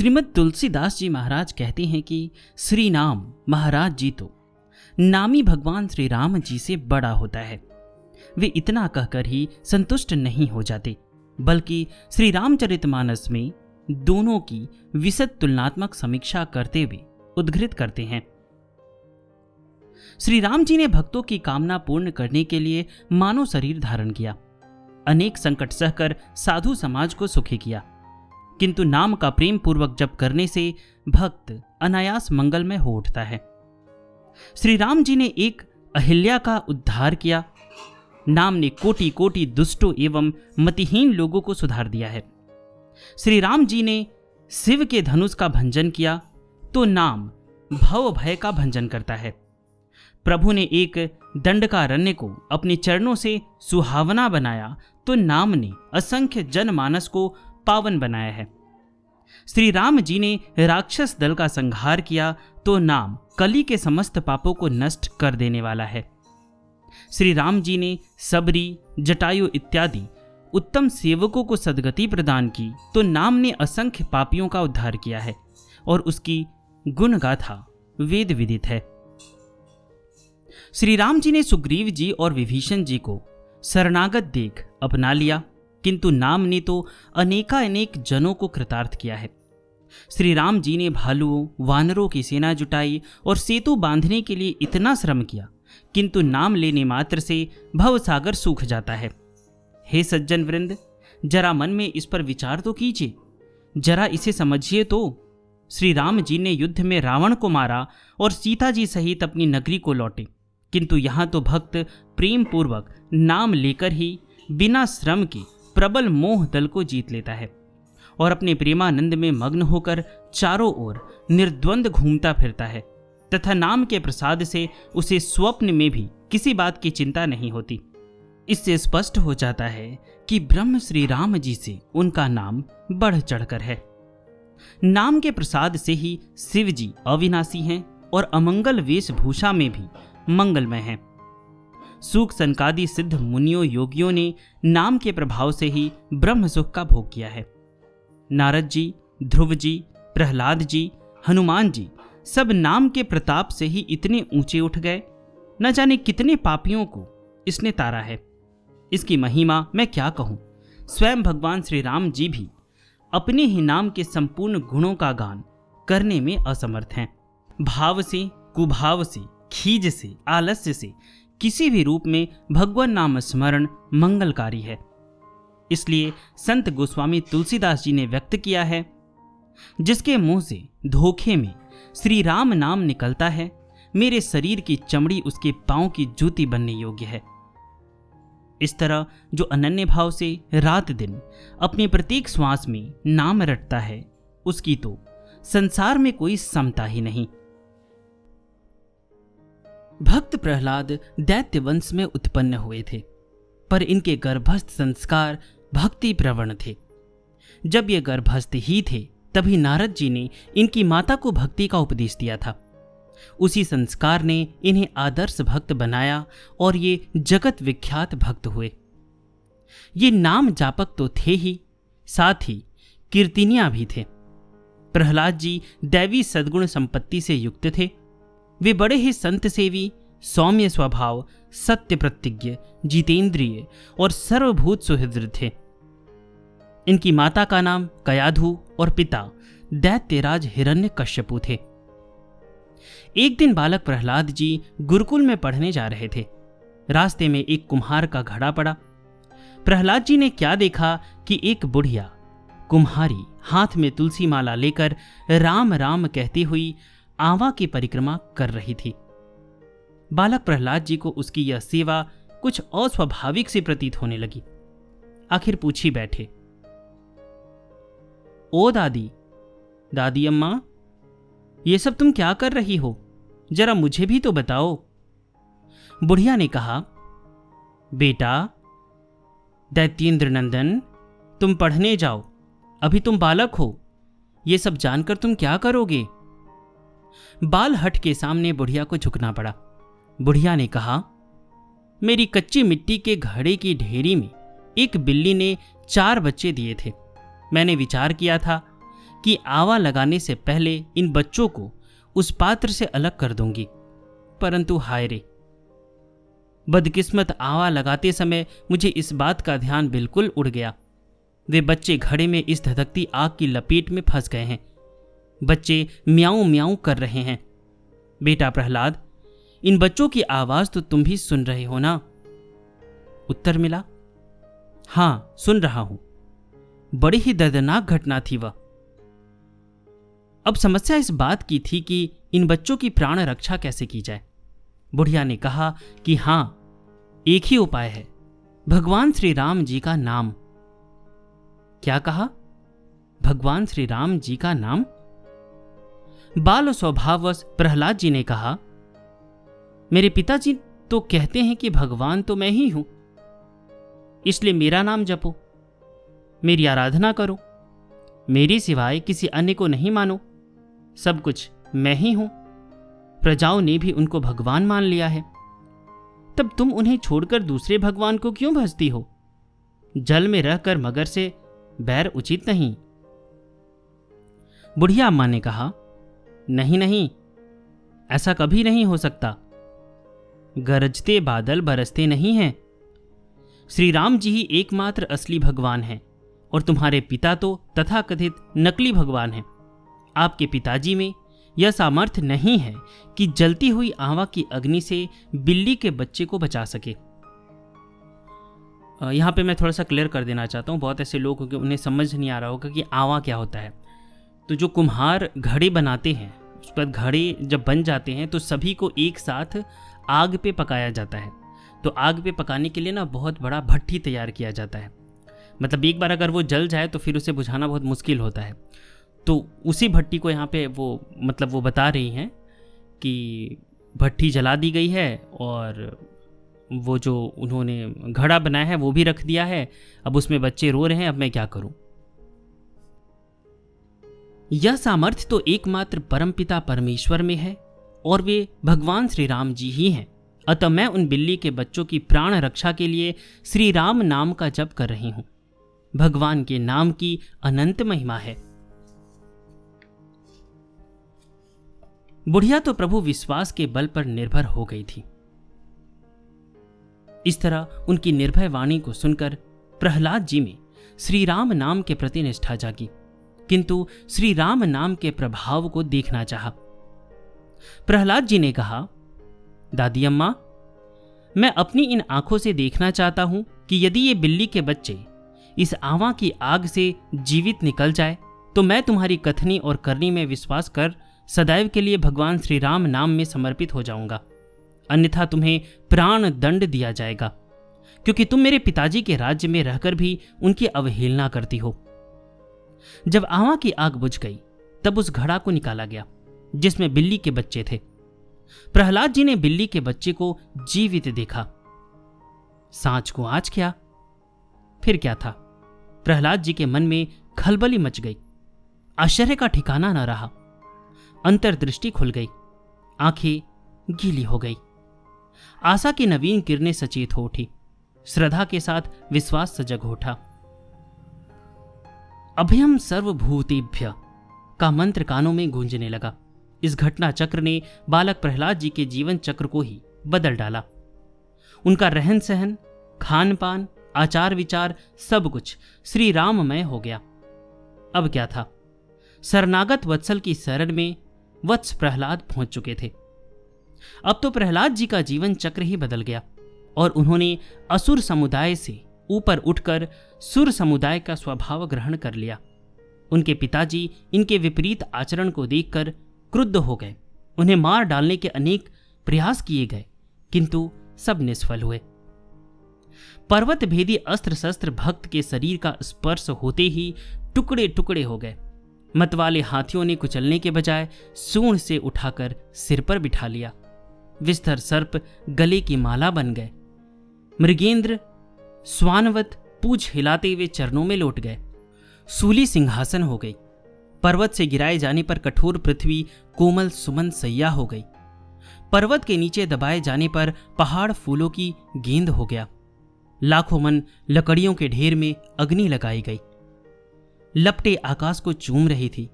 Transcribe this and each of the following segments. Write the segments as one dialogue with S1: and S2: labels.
S1: श्रीमद् तुलसीदास जी महाराज कहते हैं कि श्री नाम महाराज जी तो नामी भगवान श्री राम जी से बड़ा होता है। वे इतना कहकर ही संतुष्ट नहीं हो जाते, बल्कि श्री रामचरितमानस में दोनों की विशद तुलनात्मक समीक्षा करते हुए उद्घृत करते हैं। श्री राम जी ने भक्तों की कामना पूर्ण करने के लिए मानव शरीर धारण किया, अनेक संकट सहकर साधु समाज को सुखी किया, किंतु नाम का प्रेम पूर्वक जप करने से भक्त अनायास मंगलमय हो उठता है। श्री राम जी ने एक अहिल्या का उद्धार किया। नाम ने कोटि कोटि दुष्टों एवं मतिहीन लोगों को सुधार दिया है। श्री राम जी ने शिव के धनुष का भंजन किया तो नाम भव भय का भंजन करता है। प्रभु ने एक दंडकारण्य को अपने चरणों से सुहावना बनाया तो नाम ने असंख्य जनमानस को पावन बनाया है। श्री राम जी ने राक्षस दल का संहार किया तो नाम कली के समस्त पापों को नष्ट कर देने वाला है। श्री राम जी ने सबरी, जटायु इत्यादि उत्तम सेवकों को सद्गति प्रदान की तो नाम ने असंख्य पापियों का उद्धार किया है और उसकी गुण गाथा वेद विदित है। श्री राम जी ने सुग्रीव जी और विभीषण जी को शरणागत देख अपना लिया, किंतु नाम ने तो अनेकानेक जनों को कृतार्थ किया है। श्री राम जी ने भालुओं, वानरों की सेना जुटाई और सेतु बांधने के लिए इतना श्रम किया, किंतु नाम लेने मात्र से भवसागर सूख जाता है। हे सज्जन वृंद, जरा मन में इस पर विचार तो कीजिए, जरा इसे समझिए तो। श्री राम जी ने युद्ध में रावण को मारा और सीता जी सहित अपनी नगरी को लौटे, किंतु यहाँ तो भक्त प्रेम पूर्वक नाम लेकर ही बिना श्रम के प्रबल मोह दल को जीत लेता है और अपने प्रेमानंद में मग्न होकर चारों ओर निर्द्वंद घूमता फिरता है तथा नाम के प्रसाद से उसे स्वप्न में भी किसी बात की चिंता नहीं होती। इससे स्पष्ट हो जाता है कि ब्रह्म श्री राम जी से उनका नाम बढ़ चढ़कर है। नाम के प्रसाद से ही शिव जी अविनाशी हैं और अमंगल वेशभूषा में भी मंगलमय हैं। सूक सनकादि सिद्ध मुनियों योगियों ने नाम के प्रभाव से ही ब्रह्म सुख का भोग किया है। नारद जी, ध्रुव जी, प्रहलाद जी, हनुमान जी सब नाम के प्रताप से ही इतने ऊंचे उठ गए। न जाने कितने पापियों को इसने तारा है। इसकी महिमा मैं क्या कहूँ। स्वयं भगवान श्री राम जी भी अपने ही नाम के संपूर्ण गुणों का गान करने में असमर्थ हैं। भाव से, कुभाव से, खीज से, आलस्य से किसी भी रूप में भगवान नाम स्मरण मंगलकारी है। इसलिए संत गोस्वामी तुलसीदास जी ने व्यक्त किया है, जिसके मुंह से धोखे में श्री राम नाम निकलता है, मेरे शरीर की चमड़ी उसके पांव की जूती बनने योग्य है। इस तरह जो अनन्य भाव से रात दिन अपने प्रत्येक श्वास में नाम रटता है, उसकी तो संसार में कोई समता ही नहीं। भक्त प्रहलाद दैत्य वंश में उत्पन्न हुए थे, पर इनके गर्भस्थ संस्कार भक्ति प्रवण थे। जब ये गर्भस्थ ही थे तभी नारद जी ने इनकी माता को भक्ति का उपदेश दिया था। उसी संस्कार ने इन्हें आदर्श भक्त बनाया और ये जगत विख्यात भक्त हुए। ये नाम जापक तो थे ही, साथ ही कीर्तिनिया भी थे। प्रहलाद जी दैवी सद्गुण संपत्ति से युक्त थे। वे बड़े ही संत सेवी, सौम्य स्वभाव, सत्य प्रतिज्ञ, जितेंद्रिय और सर्वभूत सुहृद थे। इनकी माता का नाम कयाधु और पिता दैत्यराज हिरण्यकश्यपु थे। एक दिन बालक प्रहलाद जी गुरुकुल में पढ़ने जा रहे थे। रास्ते में एक कुम्हार का घड़ा पड़ा। प्रहलाद जी ने क्या देखा कि एक बुढ़िया कुम्हारी हाथ में तुलसी माला लेकर राम राम कहती हुई आवा की परिक्रमा कर रही थी। बालक प्रहलाद जी को उसकी यह सेवा कुछ अस्वाभाविक सी प्रतीत होने लगी। आखिर पूछ ही बैठे, ओ दादी, दादी अम्मा, ये सब तुम क्या कर रही हो, जरा मुझे भी तो बताओ। बुढ़िया ने कहा, बेटा दैत्येंद्र नंदन, तुम पढ़ने जाओ, अभी तुम बालक हो, ये सब जानकर तुम क्या करोगे। बाल हट के सामने बुढ़िया को झुकना पड़ा। बुढ़िया ने कहा, मेरी कच्ची मिट्टी के घड़े की ढेरी में एक बिल्ली ने 4 बच्चे दिए थे। मैंने विचार किया था कि आवा लगाने से पहले इन बच्चों को उस पात्र से अलग कर दूंगी, परंतु हाय रे, बदकिस्मत आवा लगाते समय मुझे इस बात का ध्यान बिल्कुल उड़ गया। वे बच्चे घड़े में इस धधकती आग की लपेट में फंस गए हैं। बच्चे म्याऊं म्याऊं कर रहे हैं। बेटा प्रहलाद, इन बच्चों की आवाज तो तुम भी सुन रहे हो ना? उत्तर मिला, हां, सुन रहा हूं। बड़ी ही दर्दनाक घटना थी वह। अब समस्या इस बात की थी कि इन बच्चों की प्राण रक्षा कैसे की जाए। बुढ़िया ने कहा कि हां, एक ही उपाय है, भगवान श्री राम जी का नाम। क्या कहा? भगवान श्री राम जी का नाम? बाल स्वभाववश प्रहलाद जी ने कहा, मेरे पिताजी तो कहते हैं कि भगवान तो मैं ही हूं, इसलिए मेरा नाम जपो, मेरी आराधना करो, मेरी सिवाय किसी अन्य को नहीं मानो, सब कुछ मैं ही हूं। प्रजाओं ने भी उनको भगवान मान लिया है, तब तुम उन्हें छोड़कर दूसरे भगवान को क्यों भजती हो? जल में रहकर मगर से बैर उचित नहीं। बुढ़िया अम्मा ने कहा, नहीं नहीं, ऐसा कभी नहीं हो सकता। गरजते बादल बरसते नहीं हैं। श्री राम जी ही एकमात्र असली भगवान हैं और तुम्हारे पिता तो तथाकथित नकली भगवान हैं। आपके पिताजी में यह सामर्थ्य नहीं है कि जलती हुई आवा की अग्नि से बिल्ली के बच्चे को बचा सके। यहाँ पे मैं थोड़ा सा क्लियर कर देना चाहता हूँ, बहुत ऐसे लोग होंगे उन्हें समझ नहीं आ रहा होगा कि आवा क्या होता है। तो जो कुम्हार घड़े बनाते हैं, उस पर घड़े जब बन जाते हैं तो सभी को एक साथ आग पे पकाया जाता है। तो आग पे पकाने के लिए ना बहुत बड़ा भट्ठी तैयार किया जाता है। मतलब एक बार अगर वो जल जाए तो फिर उसे बुझाना बहुत मुश्किल होता है। तो उसी भट्टी को यहाँ पे वो बता रही हैं कि भट्टी जला दी गई है और वो जो उन्होंने घड़ा बनाया है वो भी रख दिया है। अब उसमें बच्चे रो रहे हैं, अब मैं क्या करूं? यह सामर्थ्य तो एकमात्र परमपिता परमेश्वर में है और वे भगवान श्री राम जी ही हैं। अतः मैं उन बिल्ली के बच्चों की प्राण रक्षा के लिए श्री राम नाम का जप कर रही हूं। भगवान के नाम की अनंत महिमा है। बुढ़िया तो प्रभु विश्वास के बल पर निर्भर हो गई थी। इस तरह उनकी निर्भय वाणी को सुनकर प्रहलाद जी में श्री राम नाम के प्रति निष्ठा जागी, किंतु श्री राम नाम के प्रभाव को देखना चाहा। प्रहलाद जी ने कहा, दादी अम्मा, मैं अपनी इन आंखों से देखना चाहता हूं कि यदि ये बिल्ली के बच्चे इस आवा की आग से जीवित निकल जाए तो मैं तुम्हारी कथनी और करनी में विश्वास कर सदैव के लिए भगवान श्री राम नाम में समर्पित हो जाऊंगा, अन्यथा तुम्हें प्राण दंड दिया जाएगा, क्योंकि तुम मेरे पिताजी के राज्य में रहकर भी उनकी अवहेलना करती हो। जब आवा की आग बुझ गई तब उस घड़ा को निकाला गया जिसमें बिल्ली के बच्चे थे। प्रहलाद जी ने बिल्ली के बच्चे को जीवित देखा। सांच को आँच क्या? फिर क्या था? प्रहलाद जी के मन में खलबली मच गई। आश्चर्य का ठिकाना न रहा। अंतर्दृष्टि खुल गई, आंखें गीली हो गई। आशा की नवीन किरणें सचेत हो उठी। श्रद्धा के साथ विश्वास सजग उठा। अभयम सर्वभूतेभ्य का मंत्र कानों में गूंजने लगा। इस घटना चक्र ने बालक प्रहलाद जी के जीवन चक्र को ही बदल डाला। उनका रहन सहन, खान पान, आचार विचार सब कुछ श्री राममय हो गया। अब क्या था? शरणागत वत्सल की शरण में वत्स प्रहलाद पहुंच चुके थे। अब तो प्रहलाद जी का जीवन चक्र ही बदल गया और उन्होंने असुर समुदाय से ऊपर उठकर सुर समुदाय का स्वभाव ग्रहण कर लिया। उनके पिताजी इनके विपरीत आचरण को देखकर क्रुद्ध हो गए। उन्हें मार डालने के अनेक प्रयास किए गए, किंतु सब निष्फल हुए। पर्वत भेदी अस्त्र शस्त्र भक्त के शरीर का स्पर्श होते ही टुकड़े टुकड़े हो गए। मतवाले हाथियों ने कुचलने के बजाय सूंड से उठाकर सिर पर बिठा लिया। विस्तर सर्प गले की माला बन गए। मृगेंद्र स्वानवत पूंछ हिलाते हुए चरणों में लौट गए। सूली सिंहासन हो गई। पर्वत से गिराए जाने पर कठोर पृथ्वी कोमल सुमन सैया हो गई। पर्वत के नीचे दबाए जाने पर पहाड़ फूलों की गेंद हो गया। लाखों मन लकड़ियों के ढेर में अग्नि लगाई गई। लपटे आकाश को चूम रही थी।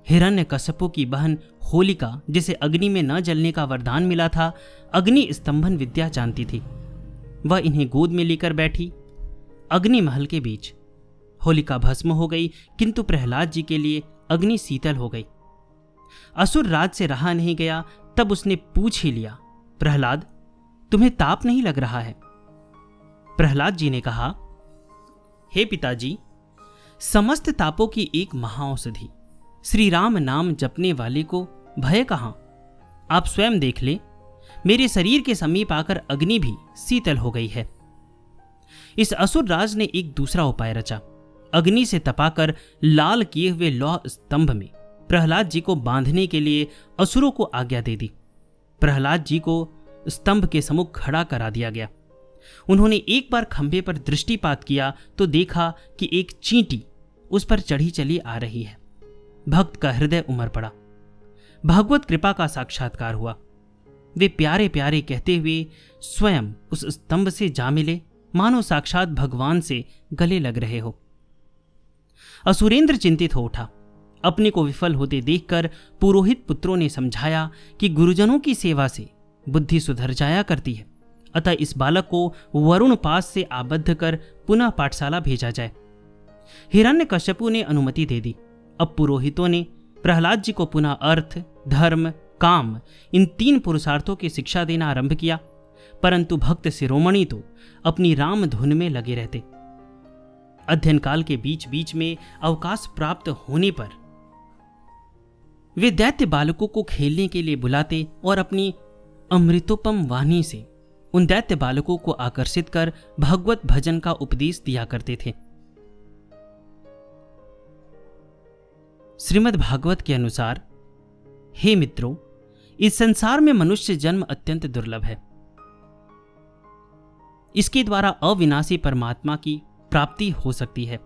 S1: हिरण्यकश्यपु की बहन होलिका, जिसे अग्नि में न जलने का वरदान मिला था, अग्नि स्तंभन विद्या जानती थी। वह इन्हें गोद में लेकर बैठी। अग्नि महल के बीच होलिका भस्म हो गई, किंतु प्रहलाद जी के लिए अग्नि शीतल हो गई। असुर राज से रहा नहीं गया, तब उसने पूछ ही लिया, प्रहलाद, तुम्हें ताप नहीं लग रहा है? प्रहलाद जी ने कहा, हे पिताजी, समस्त तापों की एक महाऔषधि श्री राम नाम जपने वाले को भय कहां? आप स्वयं देख ले, मेरे शरीर के समीप आकर अग्नि भी शीतल हो गई है। इस असुर राज ने एक दूसरा उपाय रचा। अग्नि से तपाकर लाल किए हुए लौह स्तंभ में प्रहलाद जी को बांधने के लिए असुरों को आज्ञा दे दी। प्रहलाद जी को स्तंभ के सम्मुख खड़ा करा दिया गया। उन्होंने एक बार खंभे पर दृष्टिपात किया तो देखा कि एक चींटी उस पर चढ़ी चली आ रही है। भक्त का हृदय उमड़ पड़ा। भगवत कृपा का साक्षात्कार हुआ। वे प्यारे प्यारे कहते हुए स्वयं उस स्तंभ से जा मिले, मानो साक्षात भगवान से गले लग रहे हो। असुरेंद्र चिंतित हो उठा। अपने को विफल होते देखकर पुरोहित पुत्रों ने समझाया कि गुरुजनों की सेवा से बुद्धि सुधर जाया करती है, अतः इस बालक को वरुण पास से आबद्ध कर पुनः पाठशाला भेजा जाए। हिरण्यकश्यपु ने अनुमति दे दी। अब पुरोहितों ने प्रहलाद जी को पुनः अर्थ, धर्म, काम, इन 3 पुरुषार्थों की शिक्षा देना आरंभ किया, परंतु भक्त शिरोमणि तो अपनी राम धुन में लगे रहते। अध्ययन काल के बीच बीच में अवकाश प्राप्त होने पर वे दैत्य बालकों को खेलने के लिए बुलाते और अपनी अमृतोपम वाणी से उन दैत्य बालकों को आकर्षित कर भगवत भजन का उपदेश दिया करते थे। श्रीमद् भागवत के अनुसार, हे मित्रों, इस संसार में मनुष्य जन्म अत्यंत दुर्लभ है। इसके द्वारा अविनाशी परमात्मा की प्राप्ति हो सकती है,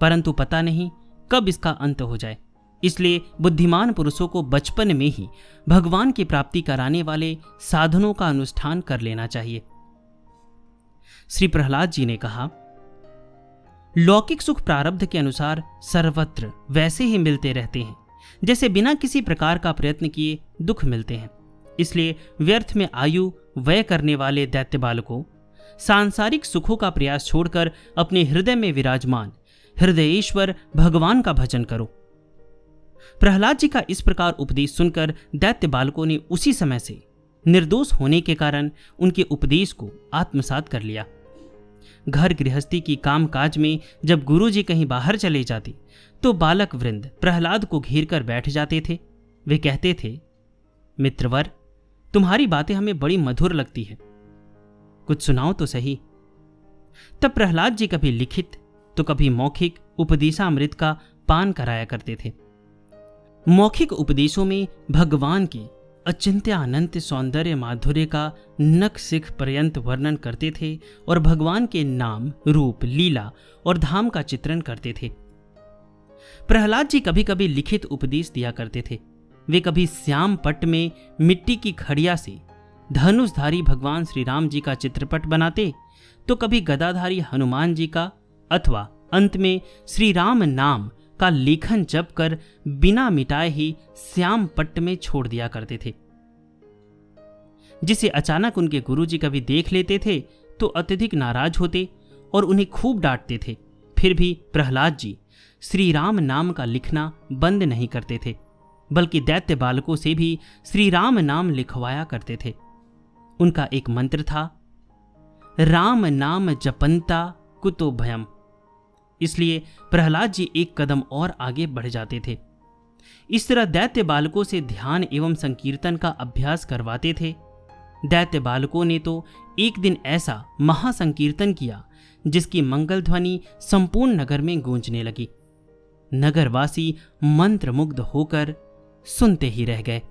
S1: परंतु पता नहीं कब इसका अंत हो जाए। इसलिए बुद्धिमान पुरुषों को बचपन में ही भगवान की प्राप्ति कराने वाले साधनों का अनुष्ठान कर लेना चाहिए। श्री प्रहलाद जी ने कहा, लौकिक सुख प्रारब्ध के अनुसार सर्वत्र वैसे ही मिलते रहते हैं जैसे बिना किसी प्रकार का प्रयत्न किए दुख मिलते हैं। इसलिए व्यर्थ में आयु व्यय करने वाले दैत्य बालकों, सांसारिक सुखों का प्रयास छोड़कर अपने हृदय में विराजमान हृदयेश्वर भगवान का भजन करो। प्रहलाद जी का इस प्रकार उपदेश सुनकर दैत्य बालकों ने उसी समय से निर्दोष होने के कारण उनके उपदेश को आत्मसात कर लिया। घर गृहस्थी की कामकाज में जब गुरुजी कहीं बाहर चले जाते तो बालक वृंद प्रहलाद को घेर कर बैठ जाते थे। वे कहते थे, मित्रवर, तुम्हारी बातें हमें बड़ी मधुर लगती है, कुछ सुनाओ तो सही। तब प्रहलाद जी कभी लिखित तो कभी मौखिक उपदेशामृत का पान कराया करते थे। मौखिक उपदेशों में भगवान के अचिंत्य अनंत सौंदर्य माधुर्य का नख शिख पर्यंत वर्णन करते थे और भगवान के नाम, रूप, लीला और धाम का चित्रण करते थे। प्रहलाद जी कभी कभी लिखित उपदेश दिया करते थे। वे कभी श्याम पट में मिट्टी की खड़िया से धनुषधारी भगवान श्री राम जी का चित्रपट बनाते, तो कभी गदाधारी हनुमान जी का, अथवा अंत में श्री राम नाम का लेखन जप कर बिना मिटाए ही श्याम पट्ट में छोड़ दिया करते थे, जिसे अचानक उनके गुरुजी कभी देख लेते थे तो अत्यधिक नाराज होते और उन्हें खूब डांटते थे। फिर भी प्रहलाद जी श्री राम नाम का लिखना बंद नहीं करते थे, बल्कि दैत्य बालकों से भी श्री राम नाम लिखवाया करते थे। उनका एक मंत्र था, राम नाम जपंता कुतो भयम। इसलिए प्रहलाद जी एक कदम और आगे बढ़ जाते थे। इस तरह दैत्य बालकों से ध्यान एवं संकीर्तन का अभ्यास करवाते थे। दैत्य बालकों ने तो एक दिन ऐसा महासंकीर्तन किया जिसकी मंगल ध्वनि संपूर्ण नगर में गूंजने लगी। नगरवासी मंत्रमुग्ध होकर सुनते ही रह गए।